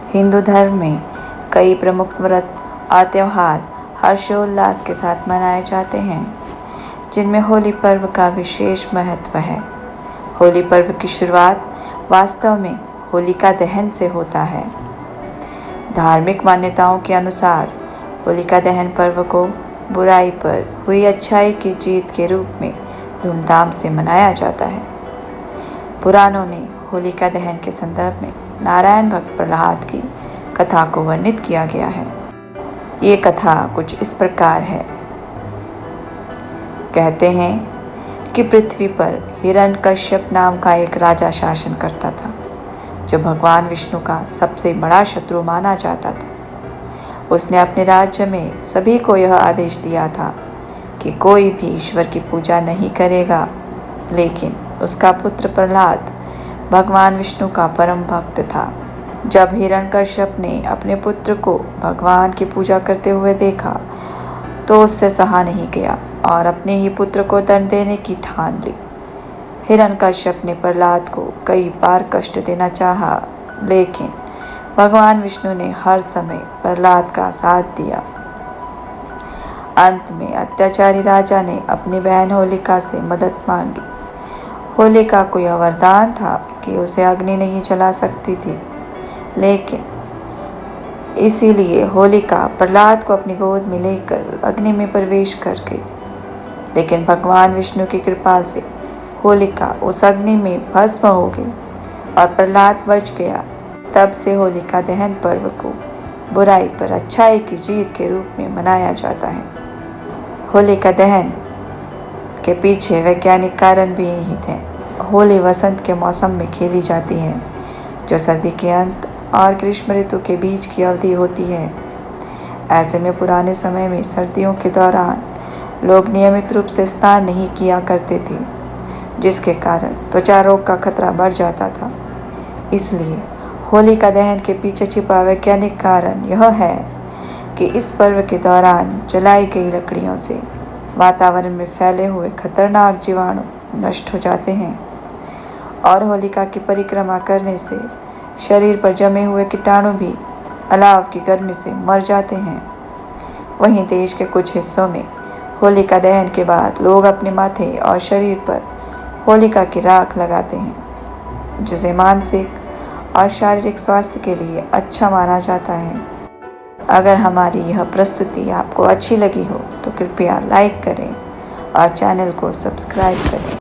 हिंदू धर्म में कई प्रमुख व्रत और त्यौहार हर्षोल्लास के साथ मनाए जाते हैं, जिनमें होली पर्व का विशेष महत्व है। होली पर्व की शुरुआत वास्तव में होलिका दहन से होता है। धार्मिक मान्यताओं के अनुसार होलिका दहन पर्व को बुराई पर हुई अच्छाई की जीत के रूप में धूमधाम से मनाया जाता है। पुराणों ने होलिका दहन के संदर्भ में नारायण भक्त प्रहलाद की कथा को वर्णित किया गया है। ये कथा कुछ इस प्रकार है। कहते हैं कि पृथ्वी पर हिरण्यकश्यप नाम का एक राजा शासन करता था, जो भगवान विष्णु का सबसे बड़ा शत्रु माना जाता था। उसने अपने राज्य में सभी को यह आदेश दिया था कि कोई भी ईश्वर की पूजा नहीं करेगा, लेकिन उसका पुत्र प्रहलाद भगवान विष्णु का परम भक्त था। जब हिरण्यकश्यप ने अपने पुत्र को भगवान की पूजा करते हुए देखा तो उससे सहा नहीं गया और अपने ही पुत्र को दंड देने की ठान ली। हिरण्यकश्यप ने प्रहलाद को कई बार कष्ट देना चाहा, लेकिन भगवान विष्णु ने हर समय प्रहलाद का साथ दिया। अंत में अत्याचारी राजा ने अपनी बहन होलिका से मदद मांगी। होलिका को यह वरदान था कि उसे अग्नि नहीं जला सकती थी, लेकिन इसीलिए होलिका प्रहलाद को अपनी गोद में लेकर अग्नि में प्रवेश कर गई। लेकिन भगवान विष्णु की कृपा से होलिका उस अग्नि में भस्म हो गई और प्रहलाद बच गया। तब से होलिका दहन पर्व को बुराई पर अच्छाई की जीत के रूप में मनाया जाता है। होलिका दहन के पीछे वैज्ञानिक कारण भी निहित हैं। होली वसंत के मौसम में खेली जाती है, जो सर्दी के अंत और ग्रीष्म ऋतु के बीच की अवधि होती है। ऐसे में पुराने समय में सर्दियों के दौरान लोग नियमित रूप से स्नान नहीं किया करते थे, जिसके कारण त्वचा रोग का खतरा बढ़ जाता था। इसलिए होलिका दहन के पीछे छिपा वैज्ञानिक कारण यह है कि इस पर्व के दौरान जलाई गई लकड़ियों से वातावरण में फैले हुए खतरनाक जीवाणु नष्ट हो जाते हैं और होलिका की परिक्रमा करने से शरीर पर जमे हुए कीटाणु भी अलाव की गर्मी से मर जाते हैं। वहीं देश के कुछ हिस्सों में होलिका दहन के बाद लोग अपने माथे और शरीर पर होलिका की राख लगाते हैं, जिसे मानसिक और शारीरिक स्वास्थ्य के लिए अच्छा माना जाता है। अगर हमारी यह प्रस्तुति आपको अच्छी लगी हो तो कृपया लाइक करें और चैनल को सब्सक्राइब करें।